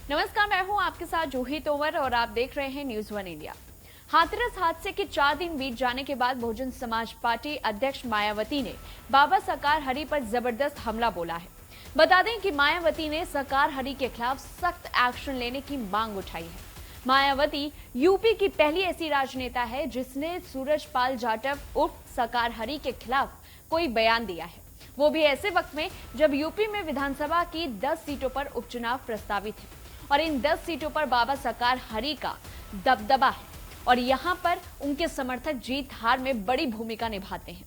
नमस्कार, मैं हूं आपके साथ जूही तोमर और आप देख रहे हैं न्यूज वन इंडिया। हाथरस हादसे के 4 दिन बीत जाने के बाद बहुजन समाज पार्टी अध्यक्ष मायावती ने बाबा साकार हरि पर जबरदस्त हमला बोला है। बता दें कि मायावती ने साकार हरि के खिलाफ सख्त एक्शन लेने की मांग उठाई है। मायावती यूपी की पहली ऐसी राजनेता है जिसने सूरजपाल जाटव उर्फ साकार हरि के खिलाफ कोई बयान दिया है, वो भी ऐसे वक्त में जब यूपी में विधानसभा की 10 सीटों पर उपचुनाव प्रस्तावित है और इन 10 सीटों पर बाबा साकार हरि का दबदबा है और यहां पर उनके समर्थक जीत हार में बड़ी भूमिका निभाते हैं।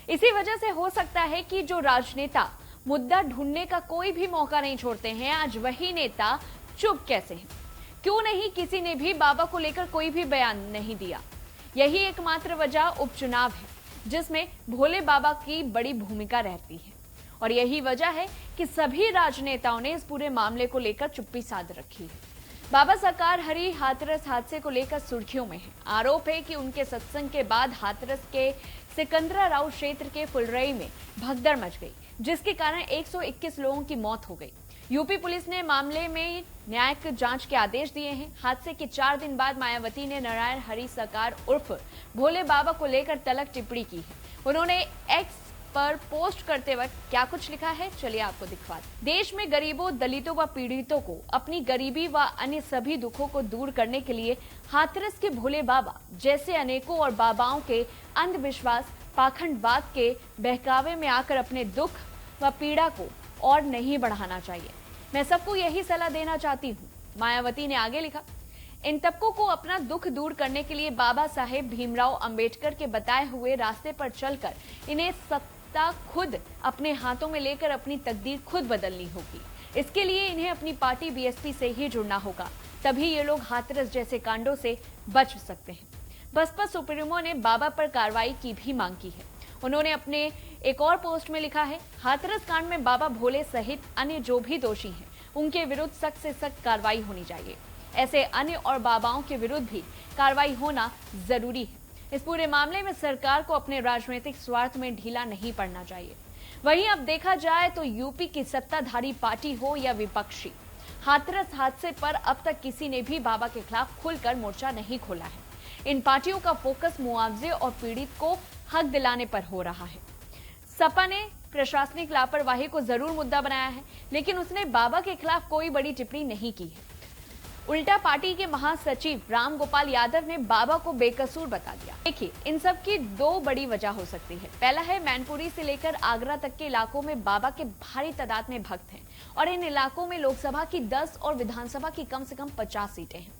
इसी वजह से हो सकता है कि जो राजनेता मुद्दा ढूंढने का कोई भी मौका नहीं छोड़ते हैं, आज वही नेता चुप कैसे हैं। क्यों नहीं किसी ने भी बाबा को लेकर कोई भी बयान नहीं दिया। यही एकमात्र वजह उपचुनाव है जिसमें भोले बाबा की बड़ी भूमिका रहती है और यही वजह है कि सभी राजनेताओं ने इस पूरे मामले को लेकर चुप्पी साध रखी है। बाबा साकार हरि हाथरस हादसे को लेकर सुर्खियों में है। आरोप है कि उनके सत्संग के बाद हाथरस के सिकंदराराव क्षेत्र के फुलरई में भगदड़ मच गई, जिसके कारण 121 लोगों की मौत हो गई। यूपी पुलिस ने मामले में न्यायिक जांच के आदेश दिए हैं। हादसे के 4 दिन बाद मायावती ने नारायण हरि साकार उर्फ भोले बाबा को लेकर तलक टिप्पणी की है। उन्होंने एक्स पर पोस्ट करते वक्त क्या कुछ लिखा है, चलिए आपको दिखवा दें। देश में गरीबों, दलितों व पीड़ितों को अपनी गरीबी व अन्य सभी दुखों को दूर करने के लिए हाथरस के भोले बाबा जैसे अनेकों और बाबाओं के अंधविश्वास, पाखंडवाद के बहकावे में आकर अपने दुख व पीड़ा को और नहीं बढ़ाना चाहिए। मैं सबको यही सलाह देना चाहती हूँ। मायावती ने आगे लिखा, इन तबकों को अपना दुख दूर करने के लिए बाबा साहेब भीमराव अंबेडकर के बताए हुए रास्ते पर चलकर इन्हें सत्ता खुद अपने हाथों में लेकर अपनी तकदीर खुद बदलनी होगी। इसके लिए इन्हें अपनी पार्टी बीएसपी से ही जुड़ना होगा, तभी ये लोग हाथरस जैसे कांडों से बच सकते हैं। बसपा सुप्रीमो ने बाबा पर कार्रवाई की भी मांग की है। उन्होंने अपने एक और पोस्ट में लिखा है, हाथरस कांड में बाबा भोले सहित अन्य जो भी दोषी हैं, उनके विरुद्ध सख्त से सख्त कार्रवाई होनी चाहिए। ऐसे अन्य और बाबाओं के विरुद्ध भी कार्रवाई होना जरूरी है। इस पूरे मामले में सरकार को अपने राजनीतिक स्वार्थ में ढीला नहीं पड़ना चाहिए। वहीं अब देखा जाए तो यूपी की सत्ताधारी पार्टी हो या विपक्षी, हाथरस हादसे पर अब तक किसी ने भी बाबा के खिलाफ खुलकर मोर्चा नहीं खोला है। इन पार्टियों का फोकस मुआवजे और पीड़ित को हक दिलाने पर हो रहा है। सपा ने प्रशासनिक लापरवाही को जरूर मुद्दा बनाया है, लेकिन उसने बाबा के खिलाफ कोई बड़ी टिप्पणी नहीं की है। उल्टा पार्टी के महासचिव राम गोपाल यादव ने बाबा को बेकसूर बता दिया। देखिए, इन सब की 2 बड़ी वजह हो सकती है। पहला है, मैनपुरी से लेकर आगरा तक के इलाकों में बाबा के भारी तादाद में भक्त हैं और इन इलाकों में लोकसभा की 10 और विधानसभा की कम से कम 50 सीटें हैं।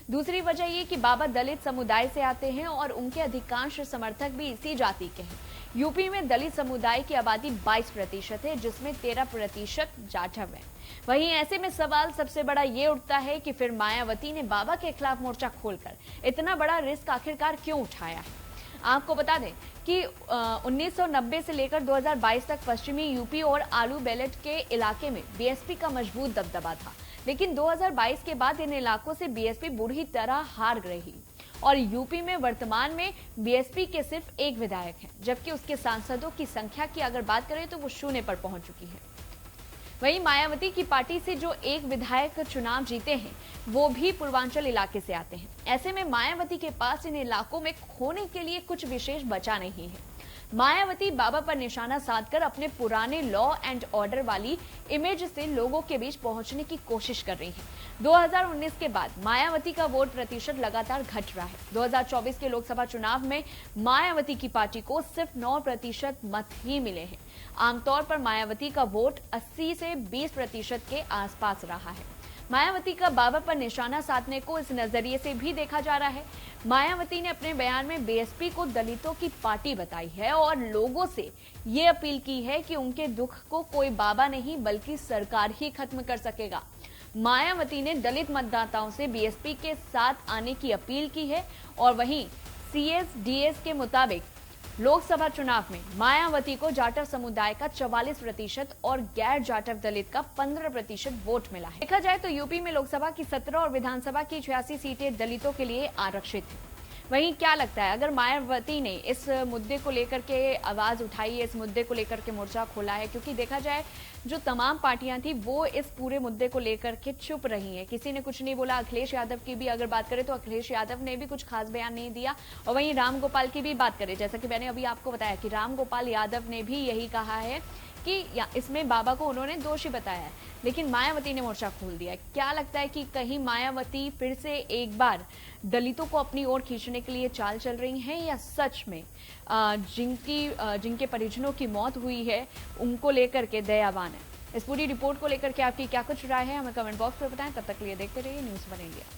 दूसरी वजह ये कि बाबा दलित समुदाय से आते हैं और उनके अधिकांश समर्थक भी इसी जाति के हैं। यूपी में दलित समुदाय की आबादी 22% है, जिसमें 13% जाटव है। वहीं ऐसे में सवाल सबसे बड़ा ये उठता है कि फिर मायावती ने बाबा के खिलाफ मोर्चा खोलकर इतना बड़ा रिस्क आखिरकार क्यों उठाया है। आपको बता दें कि 1990 से लेकर 2022 तक पश्चिमी यूपी और आलू बेल्ट के इलाके में बीएसपी का मजबूत दबदबा था, लेकिन 2022 के बाद इन इलाकों से बीएसपी बुरी तरह हार रही और यूपी में वर्तमान में बीएसपी के सिर्फ एक विधायक हैं, जबकि उसके सांसदों की संख्या की अगर बात करें तो वो 0 पर पहुंच चुकी है। वहीं मायावती की पार्टी से जो एक विधायक चुनाव जीते हैं, वो भी पूर्वांचल इलाके से आते हैं। ऐसे में मायावती के पास इन इलाकों में खोने के लिए कुछ विशेष बचा नहीं है। मायावती बाबा पर निशाना साधकर अपने पुराने लॉ एंड ऑर्डर वाली इमेज से लोगों के बीच पहुंचने की कोशिश कर रही है। 2019 के बाद मायावती का वोट प्रतिशत लगातार घट रहा है। 2024 के लोकसभा चुनाव में मायावती की पार्टी को सिर्फ 9% मत ही मिले हैं। आमतौर पर मायावती का वोट 80 से 20% के आसपास रहा है। मायावती का बाबा पर निशाना साधने को इस नजरिए से भी देखा जा रहा है। मायावती ने अपने बयान में बीएसपी को दलितों की पार्टी बताई है और लोगों से ये अपील की है कि उनके दुख को कोई बाबा नहीं बल्कि सरकार ही खत्म कर सकेगा। मायावती ने दलित मतदाताओं से बीएसपी के साथ आने की अपील की है और वहीं सीएसडीएस के मुताबिक लोकसभा चुनाव में मायावती को जाटव समुदाय का 44% और गैर जाटव दलित का 15% वोट मिला है। देखा जाए तो यूपी में लोकसभा की 17 और विधानसभा की 86 सीटें दलितों के लिए आरक्षित हैं। वहीं क्या लगता है, अगर मायावती ने इस मुद्दे को लेकर के आवाज उठाई है, इस मुद्दे को लेकर के मोर्चा खोला है, क्योंकि देखा जाए जो तमाम पार्टियां थी वो इस पूरे मुद्दे को लेकर के चुप रही हैं, किसी ने कुछ नहीं बोला। अखिलेश यादव की भी अगर बात करें तो अखिलेश यादव ने भी कुछ खास बयान नहीं दिया, और वहीं राम गोपाल की भी बात करें, जैसा कि मैंने अभी आपको बताया कि राम गोपाल यादव ने भी यही कहा है कि इसमें बाबा को उन्होंने दोषी बताया है, लेकिन मायावती ने मोर्चा खोल दिया है। क्या लगता है कि कहीं मायावती फिर से एक बार दलितों को अपनी ओर खींचने के लिए चाल चल रही हैं, या सच में जिनके परिजनों की मौत हुई है उनको लेकर के दयावान है? इस पूरी रिपोर्ट को लेकर के आपकी क्या कुछ राय है, हमें कमेंट बॉक्स में बताएं। तब तक के लिए देखते रहिए न्यूज़ वन इंडिया।